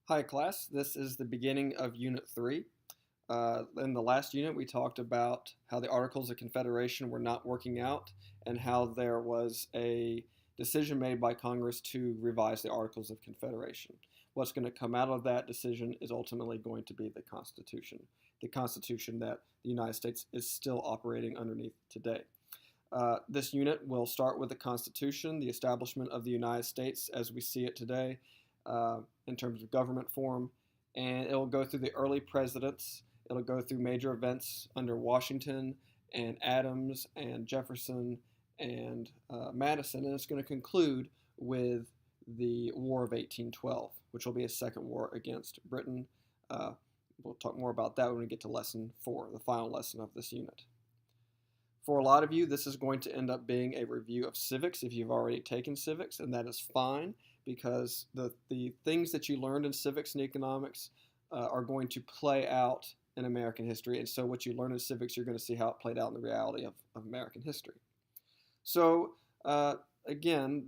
Hi class, this is the beginning of Unit 3. In the last unit we talked about how the Articles of Confederation were not working out and how there was a decision made by Congress to revise the Articles of Confederation. What's going to come out of that decision is ultimately going to be the Constitution that the United States is still operating underneath today. This unit will start with the Constitution, the establishment of the United States as we see it today, in terms of government form, and it'll go through the early presidents. It'll go through major events under Washington and Adams and Jefferson and Madison, and it's going to conclude with the War of 1812, which will be a second war against Britain. We'll talk more about that when we get to lesson 4, the final lesson of this unit. For a lot of you, this is going to end up being a review of civics if you've already taken civics, and that is fine because the things that you learned in civics and economics are going to play out in American history. And so what you learn in civics, you're going to see how it played out in the reality of American history. So again,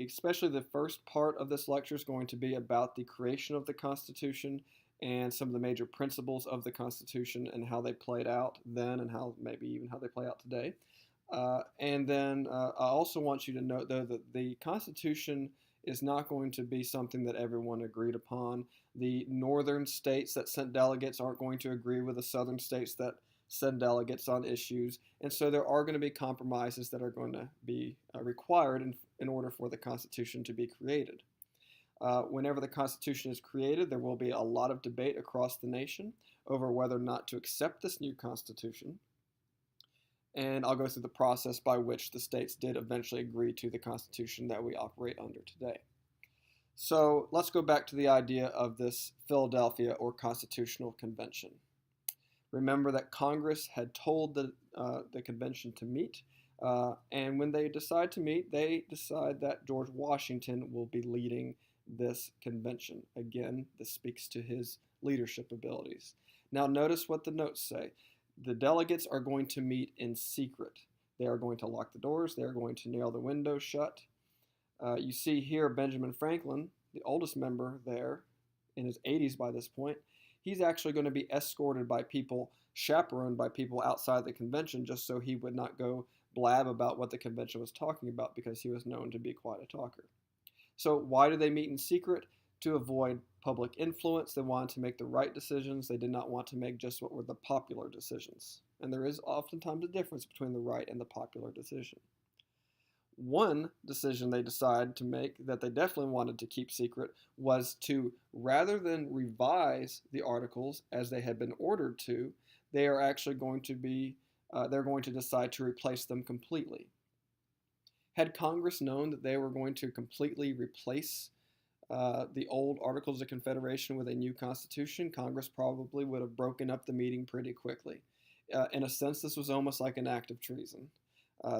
especially the first part of this lecture is going to be about the creation of the Constitution and some of the major principles of the Constitution and how they played out then and how maybe even how they play out today. And then I also want you to note, though, that the Constitution is not going to be something that everyone agreed upon. The northern states that sent delegates aren't going to agree with the southern states that send delegates on issues. And so there are going to be compromises that are going to be required in order for the Constitution to be created. Whenever the Constitution is created, there will be a lot of debate across the nation over whether or not to accept this new Constitution. And I'll go through the process by which the states did eventually agree to the Constitution that we operate under today. So let's go back to the idea of this Philadelphia or Constitutional Convention. Remember that Congress had told the convention to meet, and when they decide to meet, they decide that George Washington will be leading this convention. Again, this speaks to his leadership abilities. Now notice what the notes say. The delegates are going to meet in secret. They are going to lock the doors. They are going to nail the windows shut. You see here Benjamin Franklin, the oldest member there, in his 80s by this point. He's actually going to be escorted by people, chaperoned by people outside the convention, just so he would not go blab about what the convention was talking about, because he was known to be quite a talker. So why do they meet in secret? To avoid public influence. They wanted to make the right decisions. They did not want to make just what were the popular decisions. And there is oftentimes a difference between the right and the popular decision. One decision they decided to make that they definitely wanted to keep secret was to, rather than revise the articles as they had been ordered to, they are actually going to they're going to decide to replace them completely. Had Congress known that they were going to completely replace the old Articles of Confederation with a new Constitution, Congress probably would have broken up the meeting pretty quickly. In a sense, this was almost like an act of treason.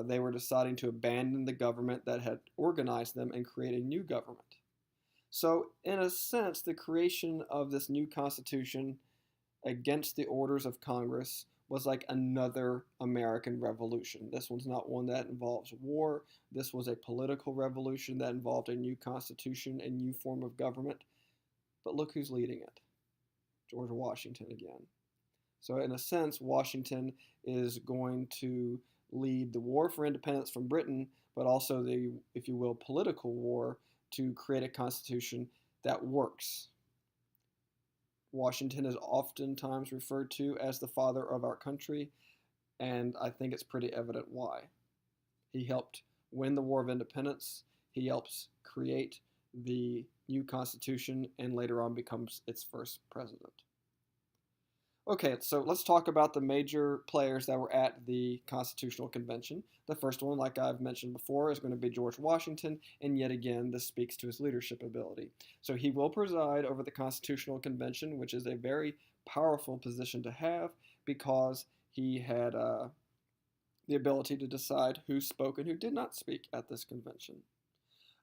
They were deciding to abandon the government that had organized them and create a new government. So, in a sense, the creation of this new Constitution against the orders of Congress was like another American revolution. This one's not one that involves war. This was a political revolution that involved a new constitution, a new form of government. But look who's leading it. George Washington again. So in a sense, Washington is going to lead the war for independence from Britain, but also the, if you will, political war to create a constitution that works. Washington is oftentimes referred to as the father of our country, and I think it's pretty evident why. He helped win the War of Independence. He helps create the new Constitution and later on becomes its first president. Okay, so let's talk about the major players that were at the Constitutional Convention. The first one, like I've mentioned before, is going to be George Washington, and yet again, this speaks to his leadership ability. So he will preside over the Constitutional Convention, which is a very powerful position to have because he had the ability to decide who spoke and who did not speak at this convention.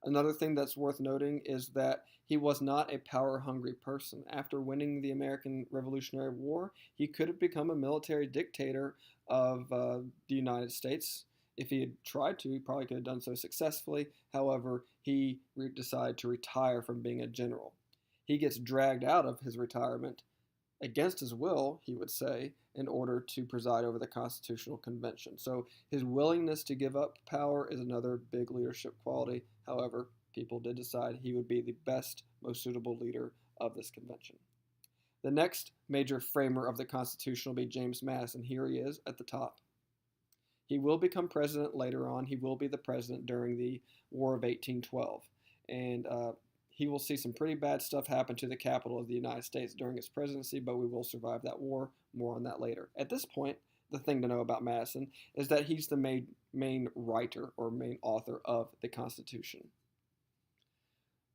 Another thing that's worth noting is that he was not a power-hungry person. After winning the American Revolutionary War, he could have become a military dictator of the United States. If he had tried to, he probably could have done so successfully. However, he decided to retire from being a general. he gets dragged out of his retirement against his will, he would say, in order to preside over the Constitutional Convention. So his willingness to give up power is another big leadership quality. However, people did decide he would be the best, most suitable leader of this convention. The next major framer of the Constitution will be James Madison. Here he is at the top. He will become president later on. He will be the president during the War of 1812. And he will see some pretty bad stuff happen to the capital of the United States during his presidency, but we will survive that war. More on that later. At this point, the thing to know about Madison is that he's the main writer or main author of the Constitution.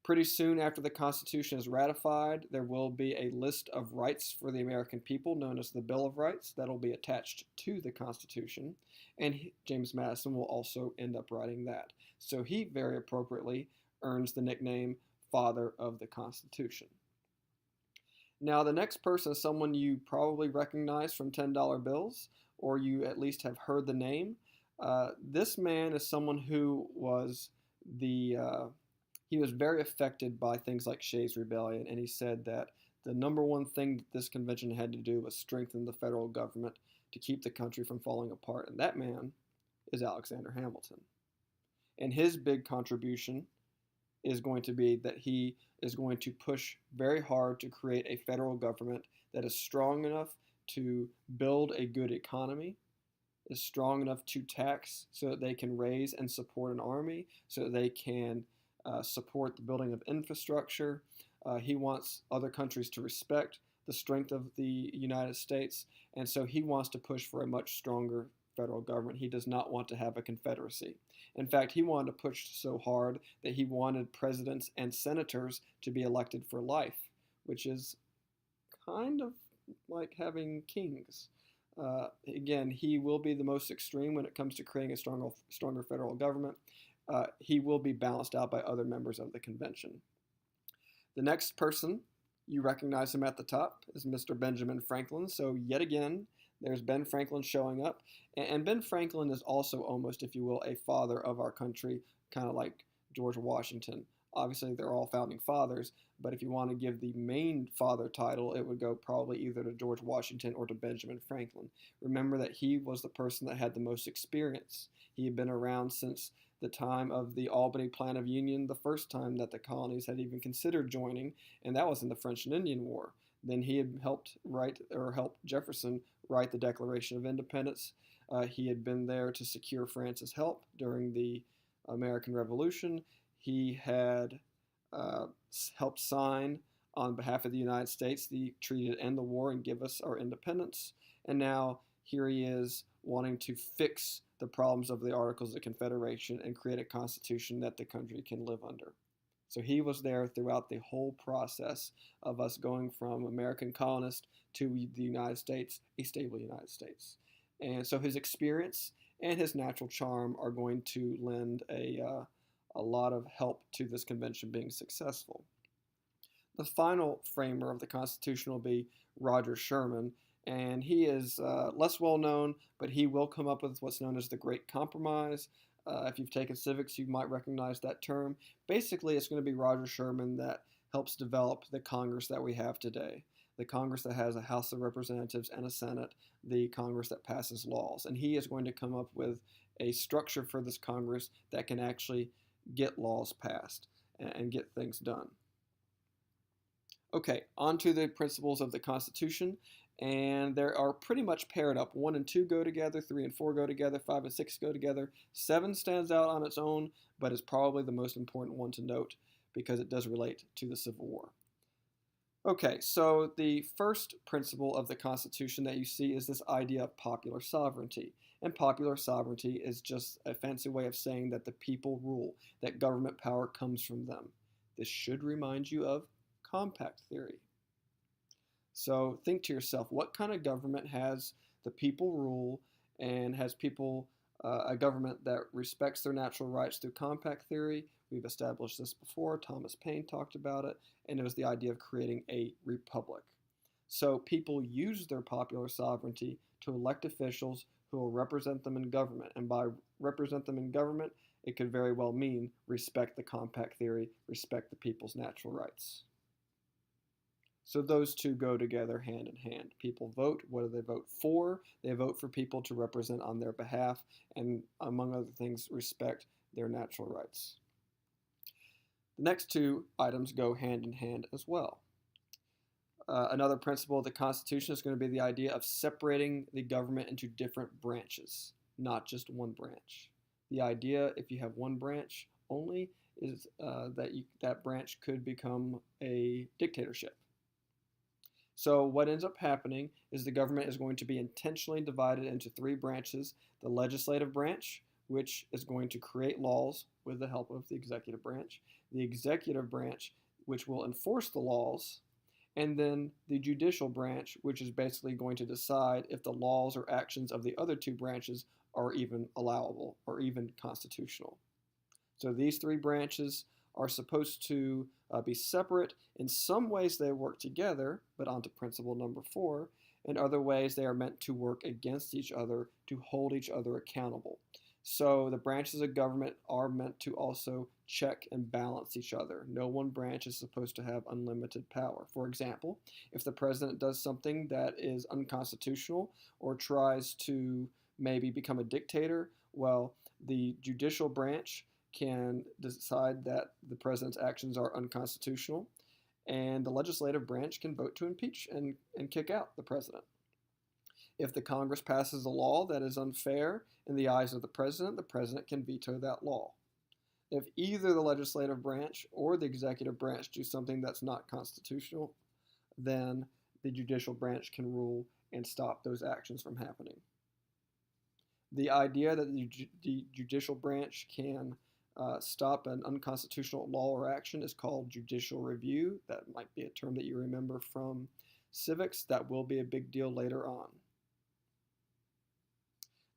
Pretty soon after the Constitution is ratified, there will be a list of rights for the American people known as the Bill of Rights that will be attached to the Constitution, and James Madison will also end up writing that. So he very appropriately earns the nickname Father of the Constitution. Now, the next person is someone you probably recognize from $10 bills, or you at least have heard the name. This man is someone who was he was very affected by things like Shays' Rebellion, and he said that the number one thing that this convention had to do was strengthen the federal government to keep the country from falling apart. And that man is Alexander Hamilton. And his big contribution is going to be that he is going to push very hard to create a federal government that is strong enough to build a good economy, is strong enough to tax so that they can raise and support an army, so that they can support the building of infrastructure. He wants other countries to respect the strength of the United States, and so he wants to push for a much stronger federal government. He does not want to have a confederacy. In fact, he wanted to push so hard that he wanted presidents and senators to be elected for life, which is kind of like having kings. Again, he will be the most extreme when it comes to creating a stronger federal government. He will be balanced out by other members of the convention. The next person, you recognize him at the top, is Mr. Benjamin Franklin. So yet again, there's Ben Franklin showing up. And Ben Franklin is also almost, if you will, a father of our country, kind of like George Washington. Obviously, they're all founding fathers, but if you want to give the main father title, it would go probably either to George Washington or to Benjamin Franklin. Remember that he was the person that had the most experience. He had been around since the time of the Albany Plan of Union, the first time that the colonies had even considered joining, and that was in the French and Indian War. Then he had helped Jefferson write the Declaration of Independence. He had been there to secure France's help during the American Revolution. He had helped sign on behalf of the United States the treaty to end the war and give us our independence. And now here he is wanting to fix the problems of the Articles of Confederation and create a constitution that the country can live under. So he was there throughout the whole process of us going from American colonist to the United States, a stable United States. And so his experience and his natural charm are going to lend a lot of help to this convention being successful. The final framer of the Constitution will be Roger Sherman, and he is less well known, but he will come up with what's known as the Great Compromise. If you've taken civics, you might recognize that term. Basically, it's going to be Roger Sherman that helps develop the Congress that we have today. The Congress that has a House of Representatives and a Senate, the Congress that passes laws. And he is going to come up with a structure for this Congress that can actually get laws passed and get things done. Okay, on to the principles of the Constitution. And they are pretty much paired up. 1 and 2 go together, 3 and 4 go together, 5 and 6 go together. 7 stands out on its own, but is probably the most important one to note because it does relate to the Civil War. Okay, so the first principle of the Constitution that you see is this idea of popular sovereignty. And popular sovereignty is just a fancy way of saying that the people rule, that government power comes from them. This should remind you of compact theory. So think to yourself, what kind of government has the people rule and has a government that respects their natural rights through compact theory? We've established this before. Thomas Paine talked about it, and it was the idea of creating a republic. So people use their popular sovereignty to elect officials who will represent them in government. And by represent them in government, it could very well mean respect the compact theory, respect the people's natural rights. So those two go together hand in hand. People vote. What do they vote for? They vote for people to represent on their behalf and, among other things, respect their natural rights. The next two items go hand in hand as well. Another principle of the Constitution is going to be the idea of separating the government into different branches, not just one branch. The idea, if you have one branch only, is that branch could become a dictatorship. So what ends up happening is the government is going to be intentionally divided into three branches: the legislative branch, which is going to create laws with the help of the executive branch; the executive branch, which will enforce the laws; and then the judicial branch, which is basically going to decide if the laws or actions of the other two branches are even allowable or even constitutional. So these three branches are supposed to be separate. In some ways they work together, but on to principle number 4. In other ways they are meant to work against each other to hold each other accountable. So the branches of government are meant to also check and balance each other. No one branch is supposed to have unlimited power. For example, if the president does something that is unconstitutional or tries to maybe become a dictator, well, the judicial branch can decide that the president's actions are unconstitutional, and the legislative branch can vote to impeach and kick out the president. If the Congress passes a law that is unfair in the eyes of the president can veto that law. If either the legislative branch or the executive branch do something that's not constitutional, then the judicial branch can rule and stop those actions from happening. The idea that the judicial branch can stop an unconstitutional law or action is called judicial review. That might be a term that you remember from civics. That will be a big deal later on.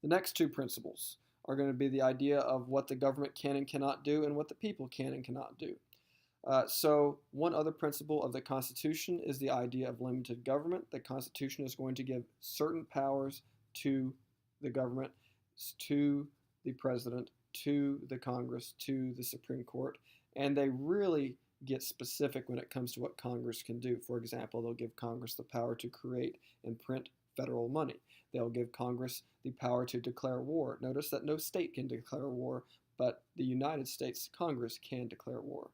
The next two principles are going to be the idea of what the government can and cannot do and what the people can and cannot do. So one other principle of the Constitution is the idea of limited government. The Constitution is going to give certain powers to the government, to the president, to the Congress, to the Supreme Court, and they really get specific when it comes to what Congress can do. For example, they'll give Congress the power to create and print federal money. They'll give Congress the power to declare war. Notice that no state can declare war, but the United States Congress can declare war.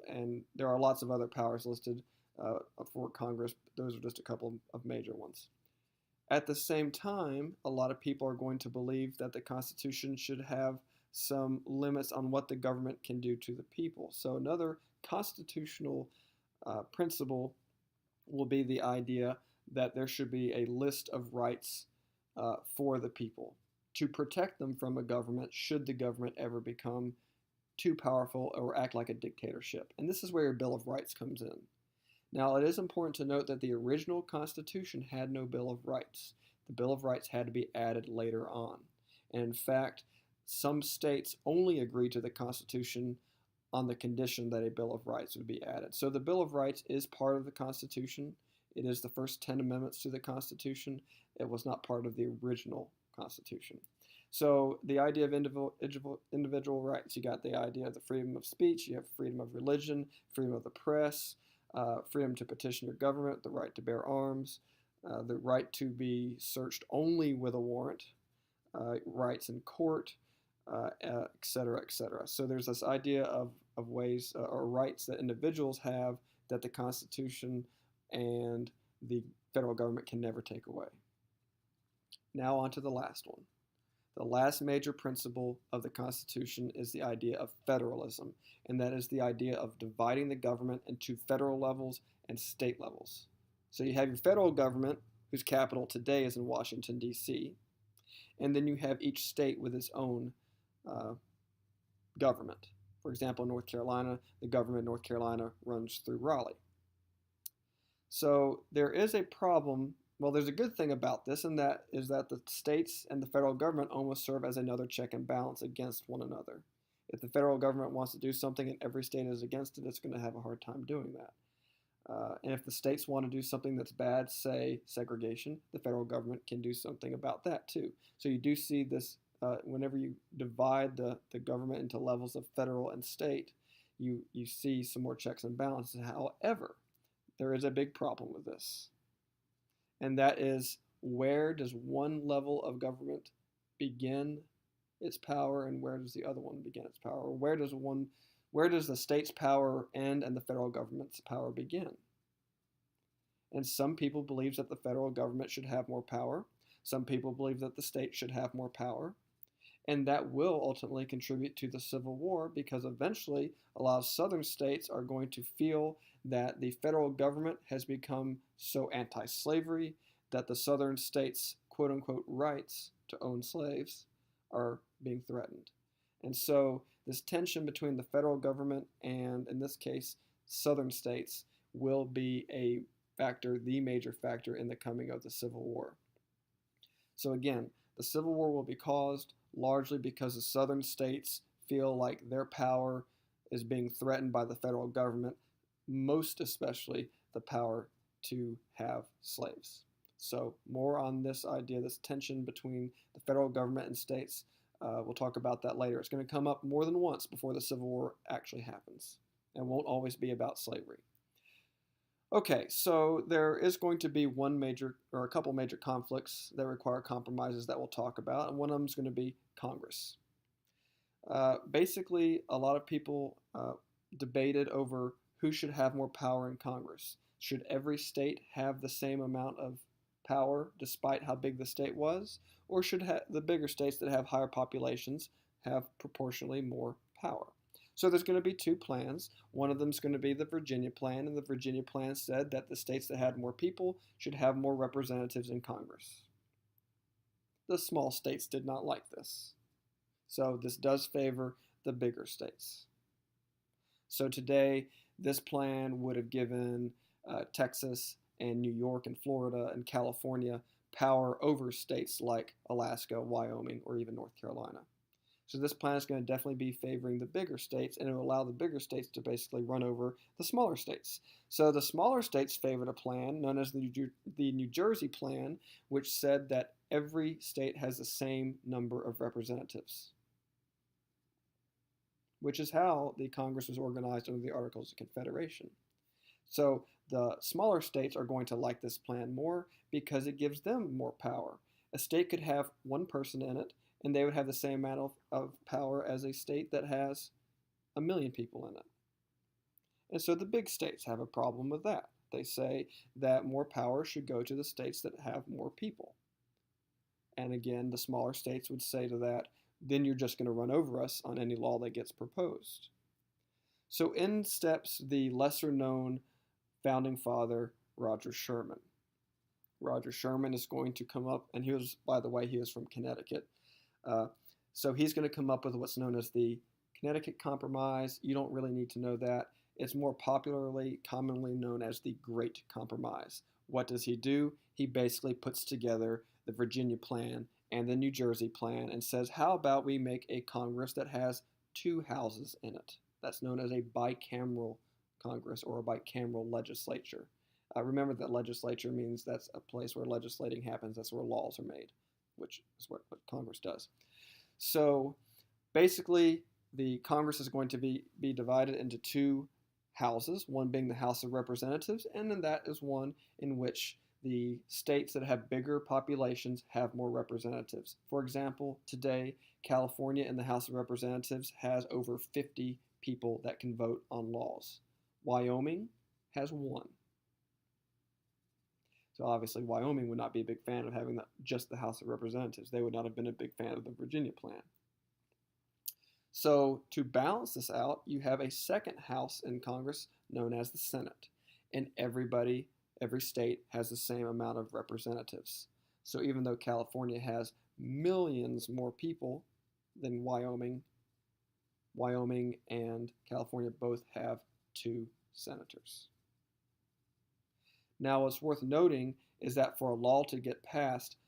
And there are lots of other powers listed for Congress. Those are just a couple of major ones. At the same time, a lot of people are going to believe that the Constitution should have some limits on what the government can do to the people. So another constitutional principle will be the idea that there should be a list of rights for the people to protect them from a government should the government ever become too powerful or act like a dictatorship. And this is where your Bill of Rights comes in. Now, it is important to note that the original Constitution had no Bill of Rights. The Bill of Rights had to be added later on. And in fact, some states only agreed to the Constitution on the condition that a Bill of Rights would be added. So the Bill of Rights is part of the Constitution. It is the first 10 amendments to the Constitution. It was not part of the original Constitution. So the idea of individual rights, you got the idea of the freedom of speech, you have freedom of religion, freedom of the press, freedom to petition your government, the right to bear arms, the right to be searched only with a warrant, rights in court, etc., etc. So there's this idea of ways or rights that individuals have that the Constitution and the federal government can never take away. Now on to the last one. The last major principle of the Constitution is the idea of federalism, and that is the idea of dividing the government into federal levels and state levels. So you have your federal government, whose capital today is in Washington, D.C., and then you have each state with its own government. For example, North Carolina, the government of North Carolina runs through Raleigh. So there is a problem. Well, there's a good thing about this, and that is that the states and the federal government almost serve as another check and balance against one another. If the federal government wants to do something and every state is against it, it's going to have a hard time doing that. And if the states want to do something that's bad, say segregation, the federal government can do something about that too. So you do see this whenever you divide the government into levels of federal and state, you see some more checks and balances. However, there is a big problem with this, and that is, where does one level of government begin its power and where does the other one begin its power? Or where does the state's power end and the federal government's power begin? And some people believe that the federal government should have more power. Some people believe that the state should have more power. And that will ultimately contribute to the Civil War, because eventually a lot of southern states are going to feel that the federal government has become so anti-slavery that the southern states' quote-unquote rights to own slaves are being threatened. And so this tension between the federal government and, in this case, southern states will be a factor, the major factor in the coming of the Civil War. So again, the Civil War will be caused largely because the southern states feel like their power is being threatened by the federal government, most especially the power to have slaves. So more on this idea, this tension between the federal government and states. We'll talk about that later. It's going to come up more than once before the Civil War actually happens, and won't always be about slavery. Okay, so there is going to be one major, or a couple major conflicts that require compromises that we'll talk about, and one of them is going to be Congress. Basically, a lot of people debated over who should have more power in Congress. Should every state have the same amount of power despite how big the state was, or should the bigger states that have higher populations have proportionally more power? So there's going to be two plans. One of them is going to be the Virginia plan, and the Virginia plan said that the states that had more people should have more representatives in Congress. The small states did not like this. So this does favor the bigger states. So today, this plan would have given Texas and New York and Florida and California power over states like Alaska, Wyoming, or even North Carolina. So this plan is going to definitely be favoring the bigger states, and it will allow the bigger states to basically run over the smaller states. So the smaller states favored a plan known as the New Jersey plan, which said that every state has the same number of representatives, which is how the Congress was organized under the Articles of Confederation. So the smaller states are going to like this plan more because it gives them more power. A state could have one person in it, and they would have the same amount of power as a state that has 1 million people in it. And so the big states have a problem with that. They say that more power should go to the states that have more people. And again, the smaller states would say to that, then you're just going to run over us on any law that gets proposed. So in steps the lesser-known founding father, Roger Sherman. Roger Sherman is going to come up, and he was, by the way, he was from Connecticut. So he's going to come up with what's known as the Connecticut Compromise. You don't really need to know that. It's more commonly known as the Great Compromise. What does he do? He basically puts together the Virginia plan and the New Jersey plan and says, how about we make a Congress that has 2 houses in it? That's known as a bicameral Congress or a bicameral legislature. Remember that legislature means that's a place where legislating happens. That's where laws are made, which is what Congress does. So basically, the Congress is going to be divided into 2 houses, one being the House of Representatives, and then that is one in which the states that have bigger populations have more representatives. For example, today, California in the House of Representatives has over 50 people that can vote on laws. Wyoming has 1. So obviously, Wyoming would not be a big fan of having just the House of Representatives. They would not have been a big fan of the Virginia plan. So to balance this out, you have a second house in Congress known as the Senate. And every state has the same amount of representatives. So even though California has millions more people than Wyoming and California both have 2 senators. Now, what's worth noting is that for a law to get passed,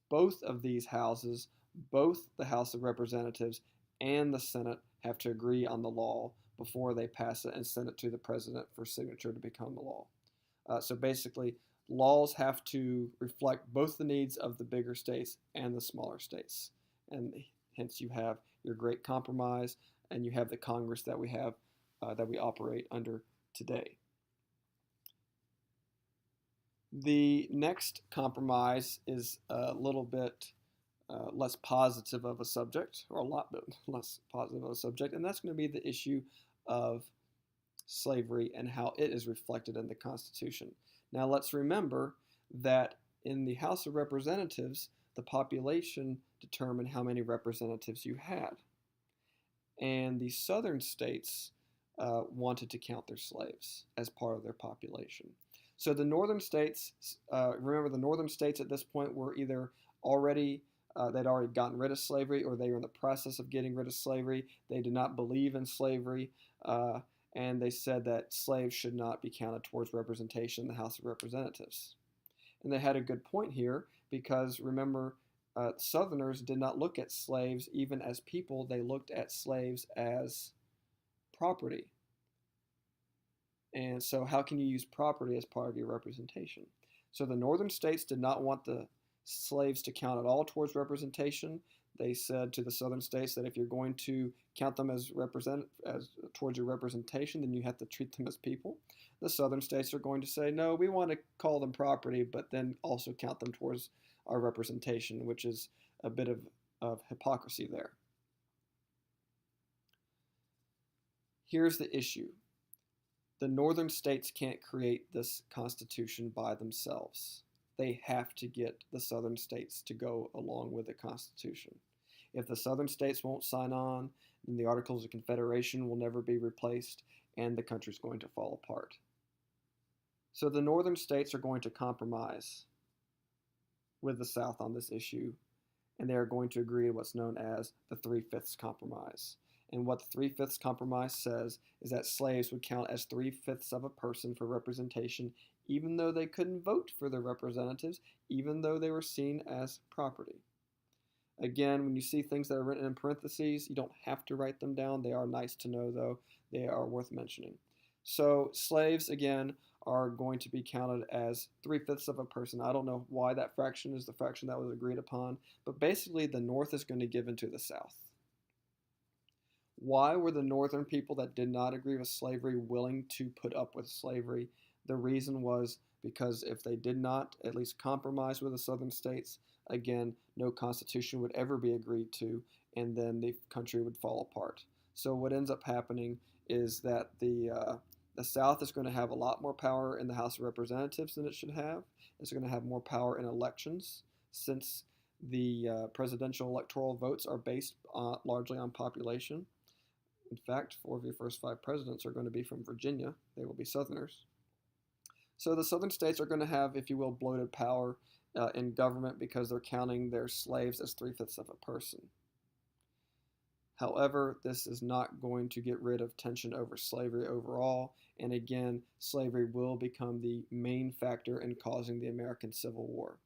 both of these houses, both the House of Representatives and the Senate, have to agree on the law before they pass it and send it to the president for signature to become the law. So basically, laws have to reflect both the needs of the bigger states and the smaller states. And hence you have your Great Compromise, and you have the Congress that we have, that we operate under today. The next compromise is a little bit less positive of a subject, or a lot bit less positive of a subject, and that's going to be the issue of slavery and how it is reflected in the Constitution. Now, let's remember that in the House of Representatives, the population determined how many representatives you had. And the southern states wanted to count their slaves as part of their population. So the northern states, remember, the northern states at this point were either already they'd already gotten rid of slavery, or they were in the process of getting rid of slavery. They did not believe in slavery, and they said that slaves should not be counted towards representation in the House of Representatives. And they had a good point here because remember, Southerners did not look at slaves even as people, they looked at slaves as property. And so, how can you use property as part of your representation? So, the northern states did not want the slaves to count at all towards representation. They said to the southern states that if you're going to count them as towards your representation, then you have to treat them as people. The southern states are going to say, no, we want to call them property, but then also count them towards our representation, which is a bit of hypocrisy there. Here's the issue. The northern states can't create this Constitution by themselves. They have to get the southern states to go along with the Constitution. If the southern states won't sign on, then the Articles of Confederation will never be replaced, and the country's going to fall apart. So the northern states are going to compromise with the South on this issue, and they are going to agree to what's known as the Three-Fifths Compromise. And what the Three-Fifths Compromise says is that slaves would count as 3/5 of a person for representation, even though they couldn't vote for their representatives, even though they were seen as property. Again, when you see things that are written in parentheses, you don't have to write them down. They are nice to know, though. They are worth mentioning. So slaves, again, are going to be counted as 3/5 of a person. I don't know why that fraction is the fraction that was agreed upon, but basically the North is going to give in to the South. Why were the northern people that did not agree with slavery willing to put up with slavery? The reason was because if they did not at least compromise with the southern states, again, no constitution would ever be agreed to, and then the country would fall apart. So what ends up happening is that the South is going to have a lot more power in the House of Representatives than it should have. It's going to have more power in elections since the presidential electoral votes are based largely on population. In fact, 4 of your first 5 presidents are going to be from Virginia. They will be Southerners. So the Southern states are going to have, if you will, bloated power in government because they're counting their slaves as 3/5 of a person. However, this is not going to get rid of tension over slavery overall, and again, slavery will become the main factor in causing the American Civil War.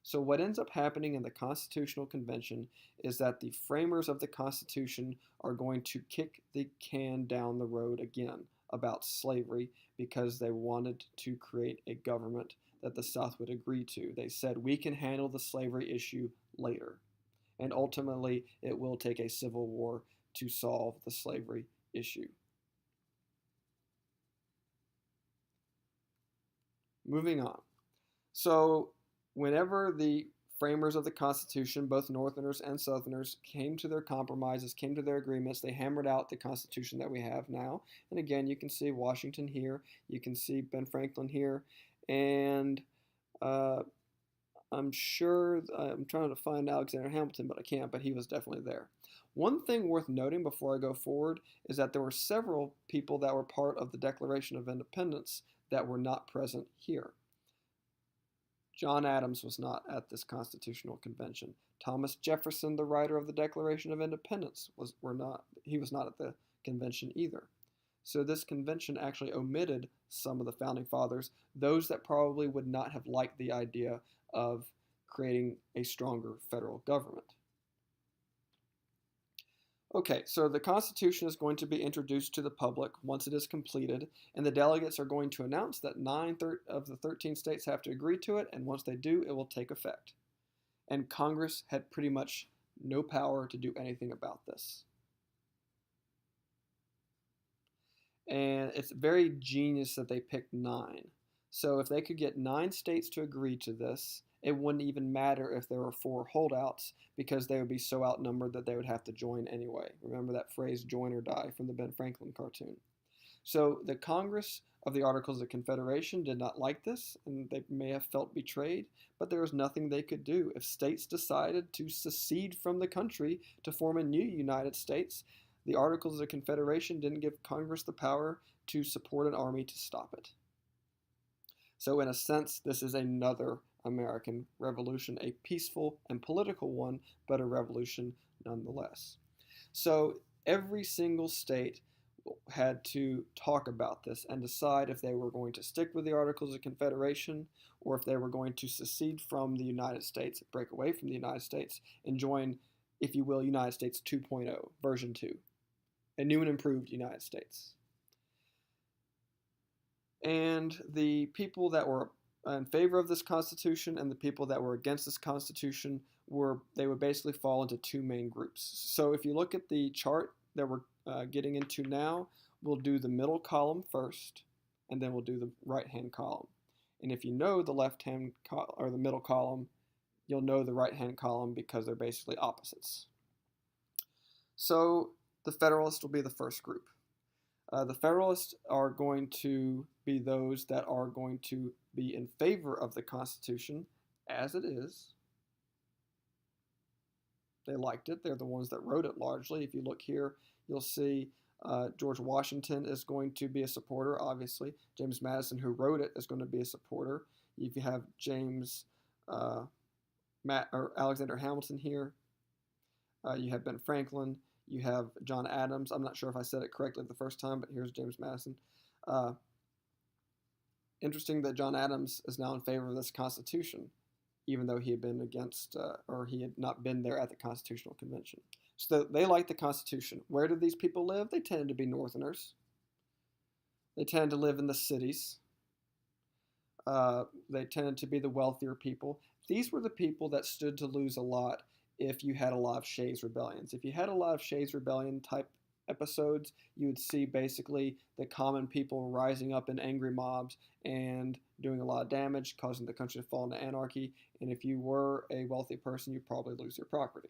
So what ends up happening in the Constitutional Convention is that the framers of the Constitution are going to kick the can down the road again about slavery because they wanted to create a government that the South would agree to. They said, we can handle the slavery issue later. And ultimately, it will take a civil war to solve the slavery issue. Moving on. So whenever the framers of the Constitution, both Northerners and Southerners, came to their compromises, came to their agreements, they hammered out the Constitution that we have now. And again, you can see Washington here, you can see Ben Franklin here, and I'm sure, I'm trying to find Alexander Hamilton, but I can't, but he was definitely there. One thing worth noting before I go forward is that there were several people that were part of the Declaration of Independence that were not present here. John Adams was not at this Constitutional Convention. Thomas Jefferson, the writer of the Declaration of Independence, was not at the convention either. So this convention actually omitted some of the founding fathers, those that probably would not have liked the idea of creating a stronger federal government. Okay, so the Constitution is going to be introduced to the public once it is completed, and the delegates are going to announce that 9 of the 13 states have to agree to it, and once they do, it will take effect. And Congress had pretty much no power to do anything about this. And it's very genius that they picked 9. So if they could get 9 states to agree to this, it wouldn't even matter if there were 4 holdouts because they would be so outnumbered that they would have to join anyway. Remember that phrase, join or die, from the Ben Franklin cartoon. So the Congress of the Articles of Confederation did not like this, and they may have felt betrayed, but there was nothing they could do. If states decided to secede from the country to form a new United States, the Articles of Confederation didn't give Congress the power to support an army to stop it. So in a sense, this is another American Revolution, a peaceful and political one, but a revolution nonetheless. So every single state had to talk about this and decide if they were going to stick with the Articles of Confederation or if they were going to secede from the United States, break away from the United States, and join, if you will, United States 2.0, version 2, a new and improved United States. And the people that were in favor of this Constitution and the people that were against this Constitution they would basically fall into 2 main groups. So if you look at the chart that we're getting into now, we'll do the middle column first, and then we'll do the right-hand column. And if you know the left-hand or the middle column, you'll know the right-hand column because they're basically opposites. So the Federalists will be the first group. The Federalists are going to be those that are going to be in favor of the Constitution as it is. They liked it. They're the ones that wrote it largely. If you look here, you'll see George Washington is going to be a supporter, obviously. James Madison, who wrote it, is going to be a supporter. If you have Alexander Hamilton here, you have Ben Franklin, you have John Adams. I'm not sure if I said it correctly the first time, but here's James Madison. Interesting that John Adams is now in favor of this Constitution, even though he had been against, or he had not been there at the Constitutional Convention. So they like the Constitution. Where did these people live? They tended to be Northerners. They tended to live in the cities. They tended to be the wealthier people. These were the people that stood to lose a lot if you had a lot of Shays Rebellions. If you had a lot of Shays Rebellion type episodes, you would see basically the common people rising up in angry mobs and doing a lot of damage, causing the country to fall into anarchy. And if you were a wealthy person, you'd probably lose your property.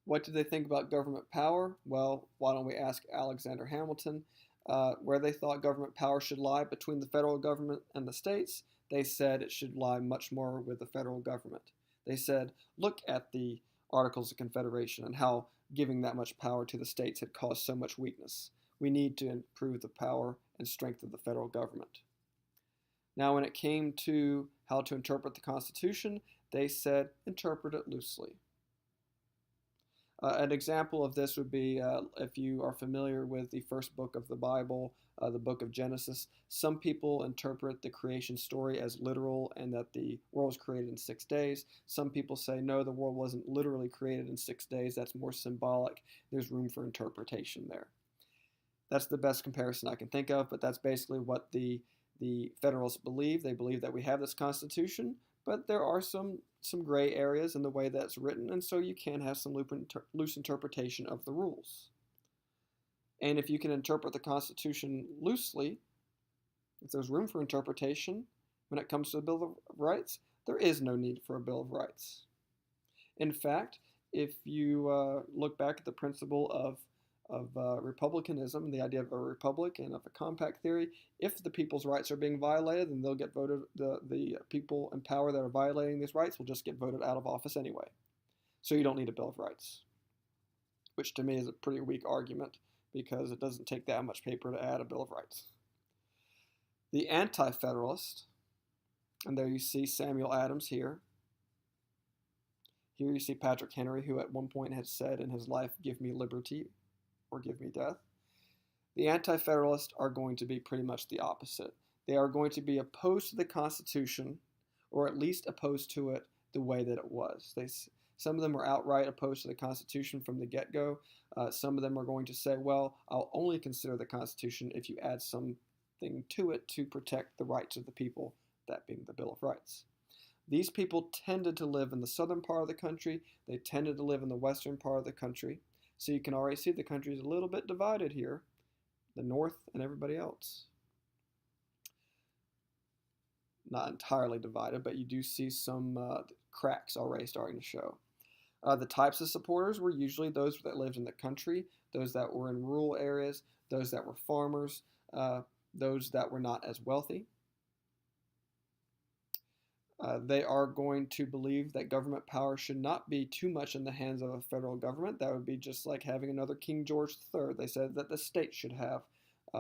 What did they think about government power? Well, why don't we ask Alexander Hamilton where they thought government power should lie between the federal government and the states. They said it should lie much more with the federal government. They said, look at the Articles of Confederation and how giving that much power to the states had caused so much weakness. We need to improve the power and strength of the federal government. Now, when it came to how to interpret the Constitution, they said, interpret it loosely. An example of this would be if you are familiar with the first book of the Bible, the book of Genesis. Some people interpret the creation story as literal and that the world was created in 6 days. Some people say, no, the world wasn't literally created in 6 days. That's more symbolic. There's room for interpretation there. That's the best comparison I can think of, but that's basically what the Federalists believe. They believe that we have this Constitution, but there are some gray areas in the way that's written, and so you can have some loose interpretation of the rules. And if you can interpret the Constitution loosely, if there's room for interpretation when it comes to the Bill of Rights, there is no need for a Bill of Rights. In fact, if you look back at the principle of republicanism, the idea of a republic and of a compact theory, if the people's rights are being violated, then they'll get voted, the people in power that are violating these rights will just get voted out of office anyway. So you don't need a Bill of Rights, which to me is a pretty weak argument because it doesn't take that much paper to add a Bill of Rights. The Anti-Federalist, and there you see Samuel Adams here. Here you see Patrick Henry, who at one point had said in his life, give me liberty or give me death. The Anti-Federalists are going to be pretty much the opposite. They are going to be opposed to the Constitution, or at least opposed to it the way that it was. Some of them are outright opposed to the Constitution from the get-go. Some of them are going to say, well, I'll only consider the Constitution if you add something to it to protect the rights of the people, that being the Bill of Rights. These people tended to live in the southern part of the country. They tended to live in the western part of the country. So you can already see the country is a little bit divided here, the North and everybody else. not entirely divided, but you do see some cracks already starting to show. The types of supporters were usually those that lived in the country, those that were in rural areas, those that were farmers, those that were not as wealthy. They are going to believe that government power should not be too much in the hands of a federal government. That would be just like having another King George III. They said that the state should have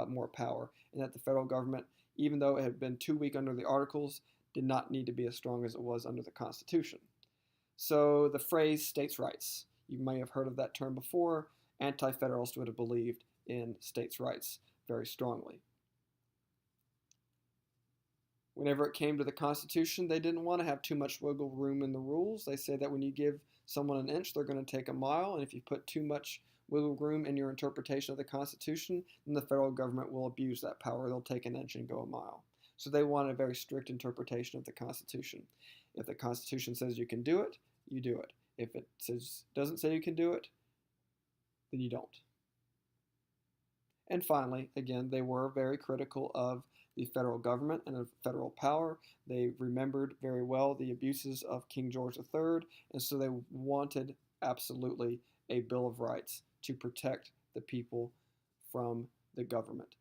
more power, and that the federal government, even though it had been too weak under the Articles, did not need to be as strong as it was under the Constitution. So the phrase states' rights, you may have heard of that term before. Anti-Federalists would have believed in states' rights very strongly. Whenever it came to the Constitution, they didn't want to have too much wiggle room in the rules. They say that when you give someone an inch, they're going to take a mile, and if you put too much wiggle room in your interpretation of the Constitution, then the federal government will abuse that power. They'll take an inch and go a mile. So they want a very strict interpretation of the Constitution. If the Constitution says you can do it, you do it. If it doesn't say you can do it, then you don't. And finally, again, they were very critical of the federal government and of federal power. They remembered very well the abuses of King George III, and so they wanted absolutely a Bill of Rights to protect the people from the government.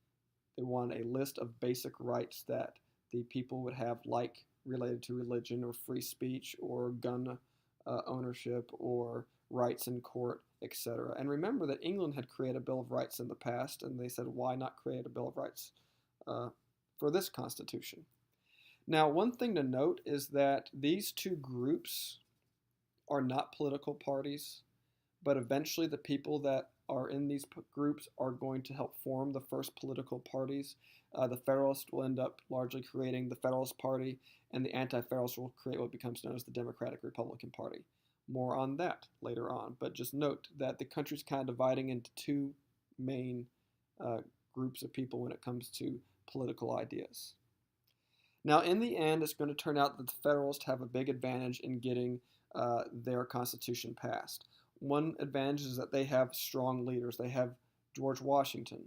They wanted a list of basic rights that the people would have, like related to religion or free speech or gun ownership or rights in court, etc. And remember that England had created a Bill of Rights in the past, and they said, why not create a Bill of Rights for this Constitution? Now, one thing to note is that these two groups are not political parties, but eventually the people that are in these groups are going to help form the first political parties. The Federalists will end up largely creating the Federalist Party, and the Anti-Federalists will create what becomes known as the Democratic Republican Party. More on that later on, but just note that the country's kind of dividing into two main groups of people when it comes to political ideas. Now, in the end, it's going to turn out that the Federalists have a big advantage in getting their Constitution passed. One advantage is that they have strong leaders. They have George Washington,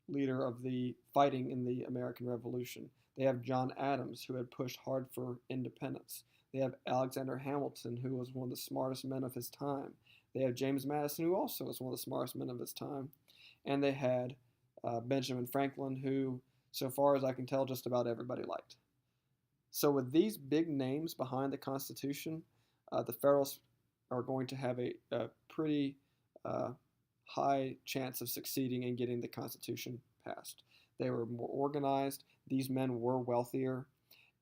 leader of the fighting in the American Revolution. They have John Adams, who had pushed hard for independence. They have Alexander Hamilton, who was one of the smartest men of his time. They have James Madison, who also was one of the smartest men of his time. And they had Benjamin Franklin, who, so far as I can tell, just about everybody liked. So with these big names behind the Constitution, the Federalists are going to have a pretty high chance of succeeding in getting the Constitution passed. They were more organized. These men were wealthier,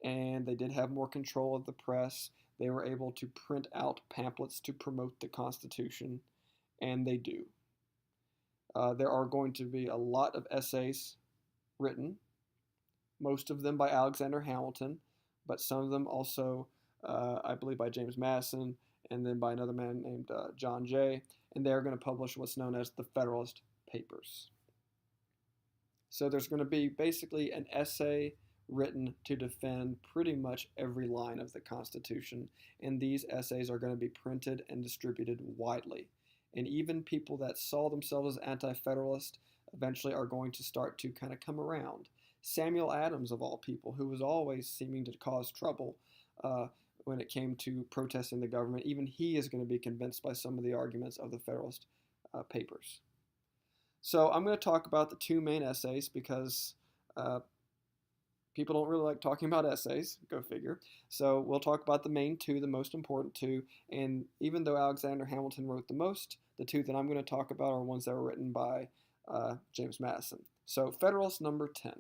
and they did have more control of the press. They were able to print out pamphlets to promote the Constitution, and they do. There are going to be a lot of essays written, most of them by Alexander Hamilton, but some of them also, I believe, by James Madison, and then by another man named John Jay, and they're going to publish what's known as the Federalist Papers. So there's going to be basically an essay written to defend pretty much every line of the Constitution, and these essays are going to be printed and distributed widely. And even people that saw themselves as anti-federalist eventually are going to start to kind of come around. Samuel Adams, of all people, who was always seeming to cause trouble when it came to protesting the government, even he is going to be convinced by some of the arguments of the Federalist Papers. So I'm going to talk about the two main essays because people don't really like talking about essays, go figure. So we'll talk about the main two, the most important two, and even though Alexander Hamilton wrote the most, the two that I'm going to talk about are ones that were written by James Madison. So Federalist number 10.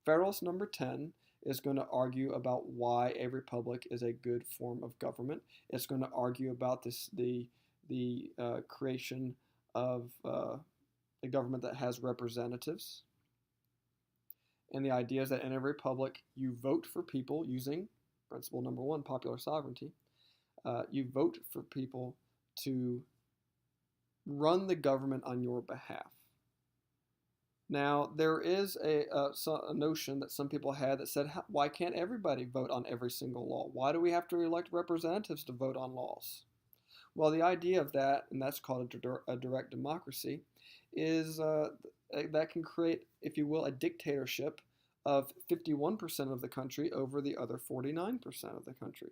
Federalist number 10 is going to argue about why a republic is a good form of government. It's going to argue about the creation of a government that has representatives. And the idea is that in a republic, you vote for people using principle number 1, popular sovereignty. You vote for people to run the government on your behalf. Now, there is a notion that some people had that said, why can't everybody vote on every single law? Why do we have to elect representatives to vote on laws? Well, the idea of that, and that's called a direct democracy, is that can create, if you will, a dictatorship of 51% of the country over the other 49% of the country.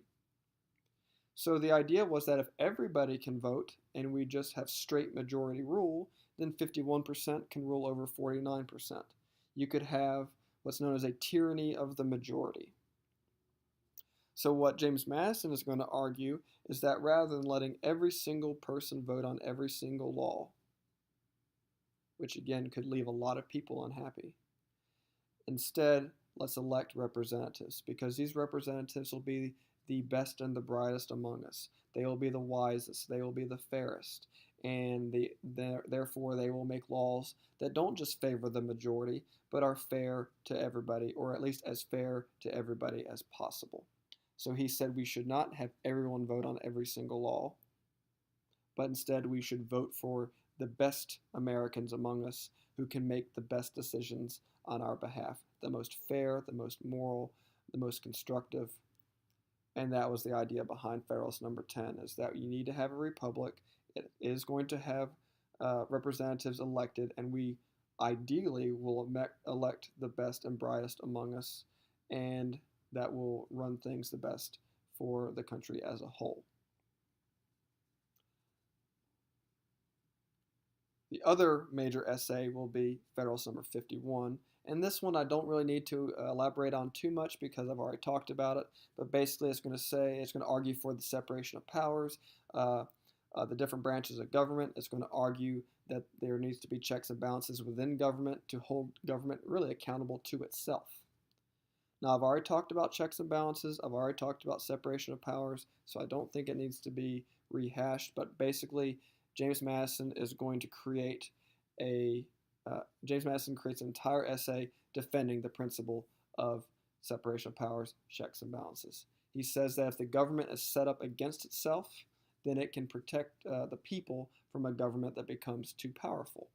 So the idea was that if everybody can vote and we just have straight majority rule, then 51% can rule over 49%. You could have what's known as a tyranny of the majority. So what James Madison is going to argue is that rather than letting every single person vote on every single law, which again could leave a lot of people unhappy, instead, let's elect representatives, because these representatives will be the best and the brightest among us. They will be the wisest, they will be the fairest, and therefore they will make laws that don't just favor the majority, but are fair to everybody, or at least as fair to everybody as possible. So he said we should not have everyone vote on every single law, but instead we should vote for the best Americans among us who can make the best decisions on our behalf, the most fair, the most moral, the most constructive. And that was the idea behind Federalist Number 10, is that you need to have a republic. It is going to have representatives elected, and we ideally will elect the best and brightest among us, and that will run things the best for the country as a whole. The other major essay will be Federalist Number 51, and this one I don't really need to elaborate on too much because I've already talked about it, but basically it's going to argue for the separation of powers, the different branches of government. It's going to argue that there needs to be checks and balances within government to hold government really accountable to itself. Now, I've already talked about checks and balances. I've already talked about separation of powers, so I don't think it needs to be rehashed. But basically, James Madison is going to create James Madison creates an entire essay defending the principle of separation of powers, checks and balances. He says that if the government is set up against itself, then it can protect the people from a government that becomes too powerful.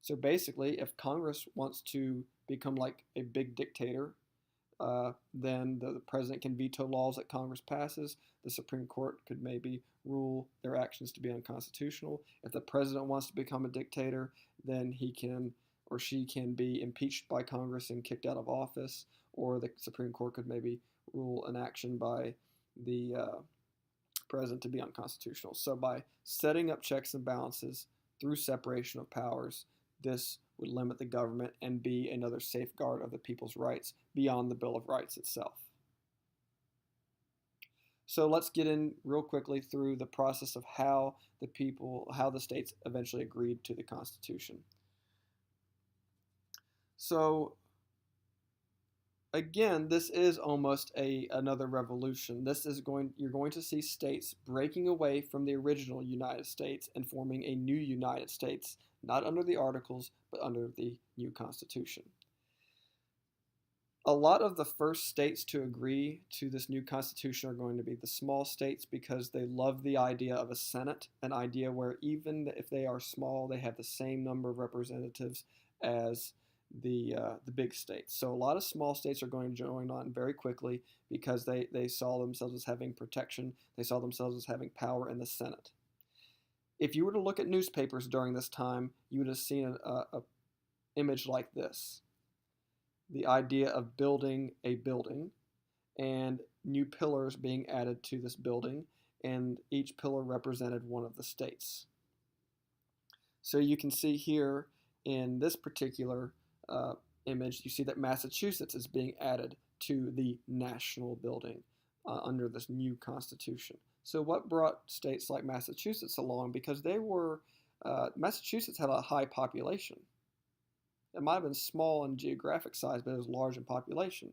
So basically, if Congress wants to become like a big dictator, then the president can veto laws that Congress passes. The Supreme Court could maybe rule their actions to be unconstitutional. If the president wants to become a dictator, then he can or she can be impeached by Congress and kicked out of office, or the Supreme Court could maybe rule an action by the president to be unconstitutional. So by setting up checks and balances through separation of powers, this would limit the government and be another safeguard of the people's rights beyond the Bill of Rights itself. So let's get in real quickly through the process of how the states eventually agreed to the Constitution. So again, this is almost another revolution. You're going to see states breaking away from the original United States and forming a new United States, not under the Articles, but under the new Constitution. A lot of the first states to agree to this new Constitution are going to be the small states because they love the idea of a Senate, an idea where even if they are small, they have the same number of representatives as the big states. So a lot of small states are going to join on very quickly because they saw themselves as having protection. They saw themselves as having power in the Senate. If you were to look at newspapers during this time, you would have seen an image like this. The idea of building a building and new pillars being added to this building, and each pillar represented one of the states. So you can see here in this particular image, you see that Massachusetts is being added to the national building under this new Constitution. So what brought states like Massachusetts along? Because Massachusetts had a high population. It might have been small in geographic size, but it was large in population.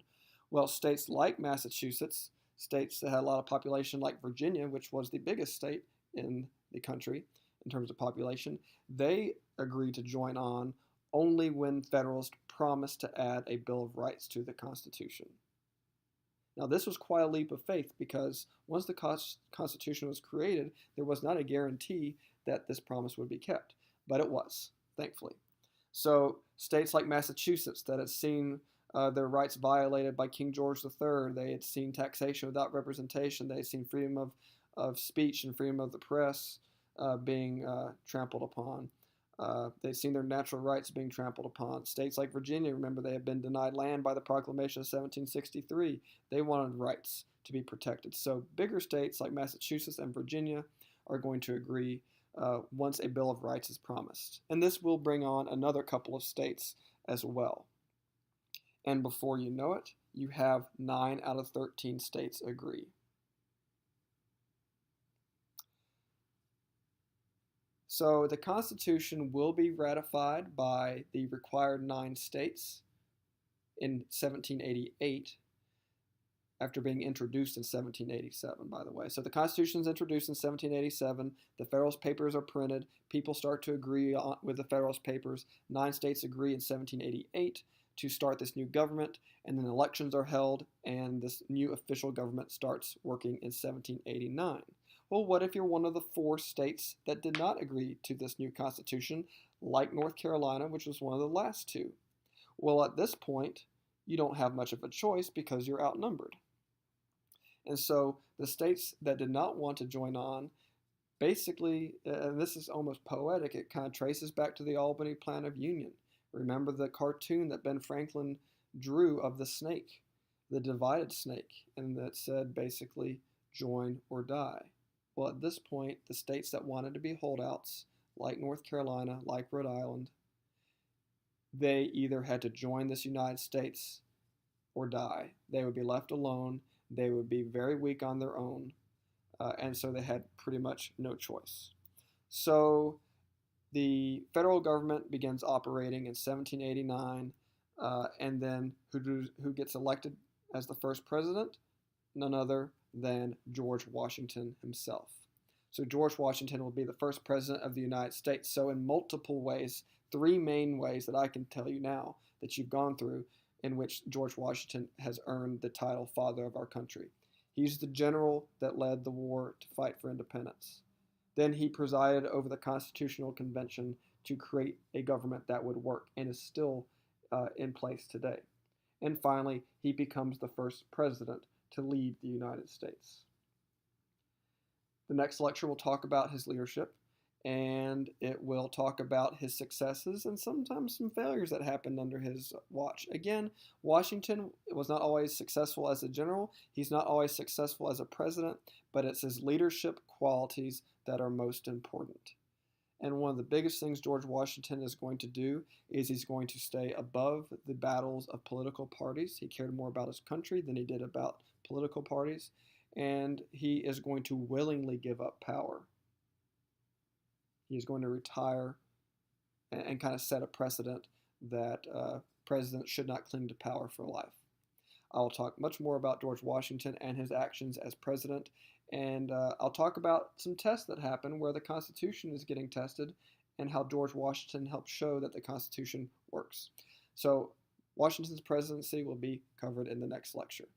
Well, states like Massachusetts, states that had a lot of population like Virginia, which was the biggest state in the country in terms of population, they agreed to join on only when Federalists promised to add a Bill of Rights to the Constitution. Now, this was quite a leap of faith because once the Constitution was created, there was not a guarantee that this promise would be kept, but it was, thankfully. So states like Massachusetts that had seen their rights violated by King George III, they had seen taxation without representation, they had seen freedom of speech and freedom of the press being trampled upon. They've seen their natural rights being trampled upon. States like Virginia, remember, they have been denied land by the Proclamation of 1763. They wanted rights to be protected. So bigger states like Massachusetts and Virginia are going to agree once a Bill of Rights is promised. And this will bring on another couple of states as well. And before you know it, you have 9 out of 13 states agree. So the Constitution will be ratified by the required 9 states in 1788, after being introduced in 1787, by the way. So the Constitution is introduced in 1787. The Federalist Papers are printed. People start to agree with the Federalist Papers. 9 states agree in 1788 to start this new government, and then elections are held, and this new official government starts working in 1789. Well, what if you're one of the 4 states that did not agree to this new constitution, like North Carolina, which was one of the last 2? Well, at this point, you don't have much of a choice because you're outnumbered. And so the states that did not want to join on, basically, and this is almost poetic, it kind of traces back to the Albany Plan of Union. Remember the cartoon that Ben Franklin drew of the snake, the divided snake, and that said basically, join or die. Well, at this point, the states that wanted to be holdouts, like North Carolina, like Rhode Island, they either had to join this United States or die. They would be left alone. They would be very weak on their own. And so they had pretty much no choice. So the federal government begins operating in 1789. And then who gets elected as the first president? None other than George Washington himself. So George Washington will be the first president of the United States. So in multiple ways, 3 main ways that I can tell you now that you've gone through in which George Washington has earned the title Father of our country. He's the general that led the war to fight for independence. Then he presided over the Constitutional Convention to create a government that would work and is still in place today. And finally, he becomes the first president to lead the United States. The next lecture will talk about his leadership, and it will talk about his successes and sometimes some failures that happened under his watch. Again, Washington was not always successful as a general. He's not always successful as a president, but it's his leadership qualities that are most important. And one of the biggest things George Washington is going to do is he's going to stay above the battles of political parties. He cared more about his country than he did about political parties, and he is going to willingly give up power. He is going to retire and kind of set a precedent that presidents should not cling to power for life. I will talk much more about George Washington and his actions as president, and I'll talk about some tests that happen where the Constitution is getting tested and how George Washington helped show that the Constitution works. So Washington's presidency will be covered in the next lecture.